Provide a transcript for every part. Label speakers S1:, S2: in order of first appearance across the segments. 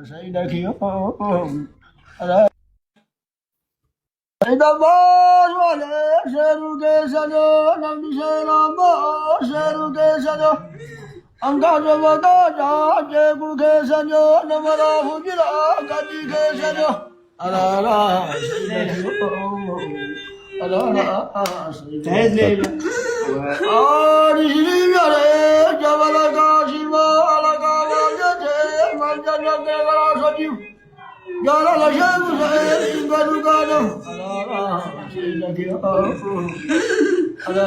S1: سيدك يوم إذا باز ولا سيرك سجو نبي سلام سيرك سجو أنت جبتا جاء كل سجو نمرا فجرا كذي سجو ألا لا سيدك يوم ألا لا سيدك رجلي على جبل كاشيما على كابوجته من جنة ولا سجيو جالا لشيء سعيد بدوكانو ألا سيدك يا ألا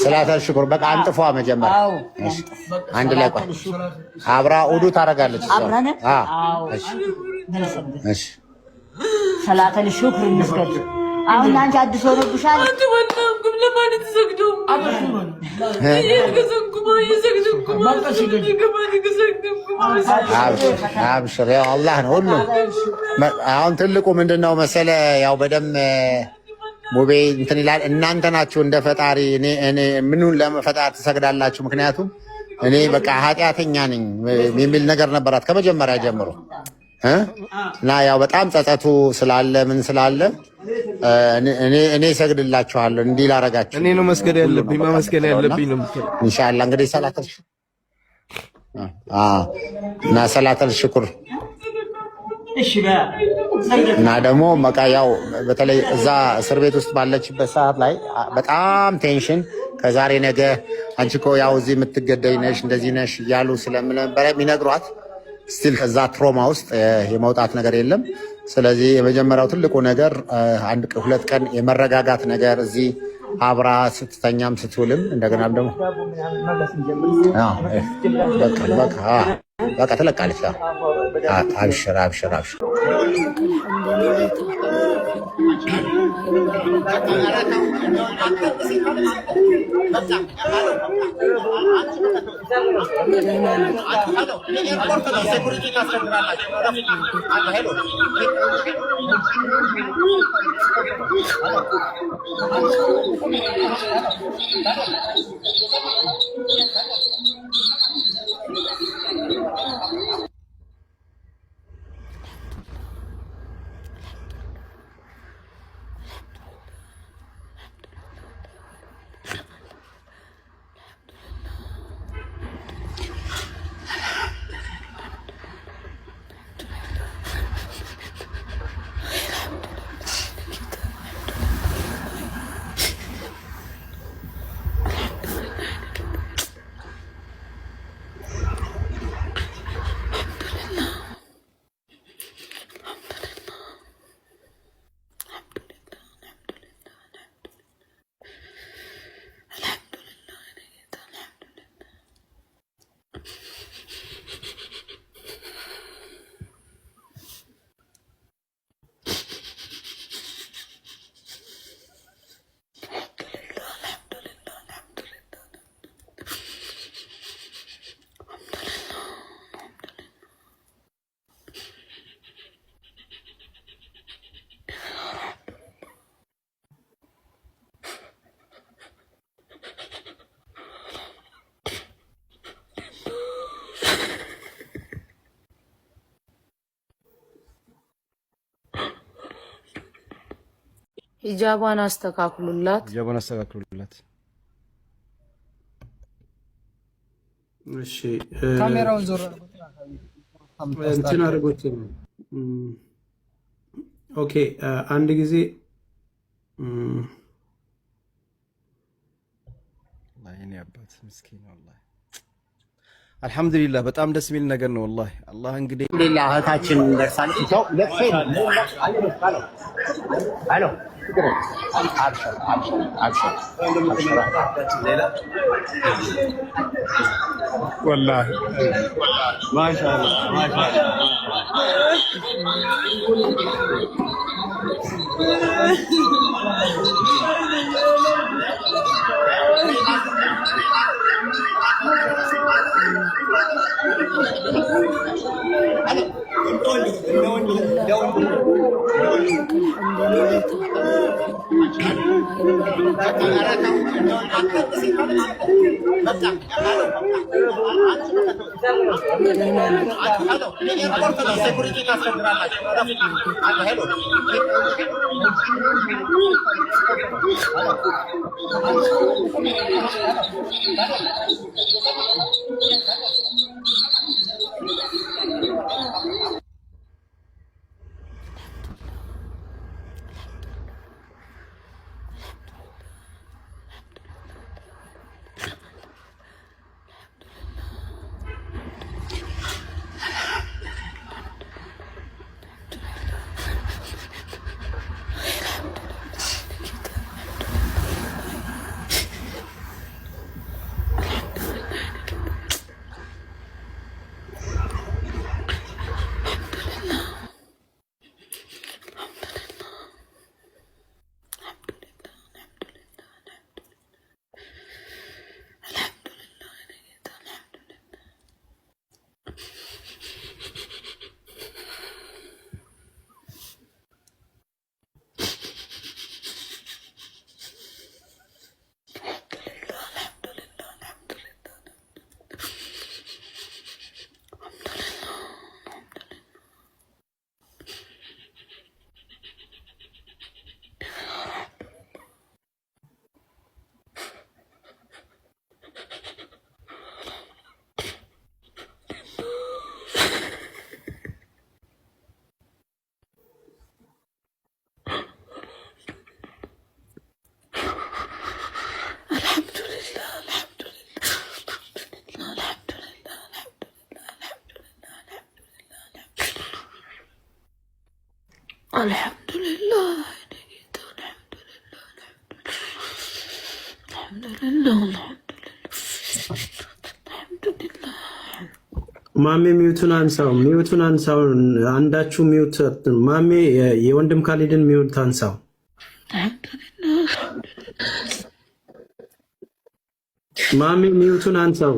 S2: ሰላተ ሽኩር በቃ አንጥፏ መጀመሪያ አንድ ላይ ቆይ አብራ ኡዱ ታረጋለች እሺ
S3: ሰላተ ሽኩር እንስገድ አሁን አንቺ አዲስ ሆነብሻል
S4: አንተ ወጣንኩም ለማለት ተሰግደው
S2: አብሽር ያው አላህ ነው ሁሉ አሁን ትልቁ ምንድነው መሰለ ያው በደም ሙቤ እንትን ይላል እናንተ ናችሁ እንደ ፈጣሪ እኔ ምኑን ለፈጣሪ ትሰግዳላችሁ ምክንያቱም እኔ በቃ ኃጢአተኛ ነኝ የሚል ነገር ነበራት ከመጀመሪያ ጀምሮ እና ያው በጣም ጸጸቱ ስላለ ምን ስላለ እኔ ሰግድላችኋለሁ እንዲህ ላረጋችሁ
S5: እኔ ነው መስገድ ያለብኝ ማመስገን ያለብኝ ነው
S2: ኢንሻአላህ እንግዲህ ሰላተል እና ሰላተል ሽኩር
S3: እሺ
S2: እና ደግሞ መቃያው በተለይ እዛ እስር ቤት ውስጥ ባለችበት ሰዓት ላይ በጣም ቴንሽን ከዛሬ ነገ አንቺ እኮ ያው እዚህ የምትገደይ ነሽ እንደዚህ ነሽ እያሉ ስለነበረ የሚነግሯት ስቲል ከዛ ትሮማ ውስጥ የመውጣት ነገር የለም። ስለዚህ የመጀመሪያው ትልቁ ነገር አንድ ሁለት ቀን የመረጋጋት ነገር እዚህ አብራ ስትተኛም ስትውልም እንደገናም ደግሞ በቃ ትለቃለች። አብሽር አብሽር አብሽር
S4: ሂጃቧን አስተካክሉላት
S5: እሺ
S6: ካሜራውን ዞር
S5: እንትን አድርጎት ኦኬ አንድ ጊዜ
S6: ወላሂ አባት ምስኪን ወላሂ አልহামዱሊላህ በጣም ደስ የሚል ነገር ነው ወላሂ አላህ እንግዲህ
S2: አልহামዱሊላህ እህታችን ደርሳለች ሰው ለፈን አሎ አብሽር አብሽር አብሽር
S5: والله ما شاء الله ما شاء الله
S4: Alhamdulillah. Alhamdulillah.
S7: ማሜ ሚውቱን አንሳው አንዳችሁ ሚውት ማሜ የወንድም ካሊድን ሚውት አንሳው ማሜ ሚውቱን አንሳው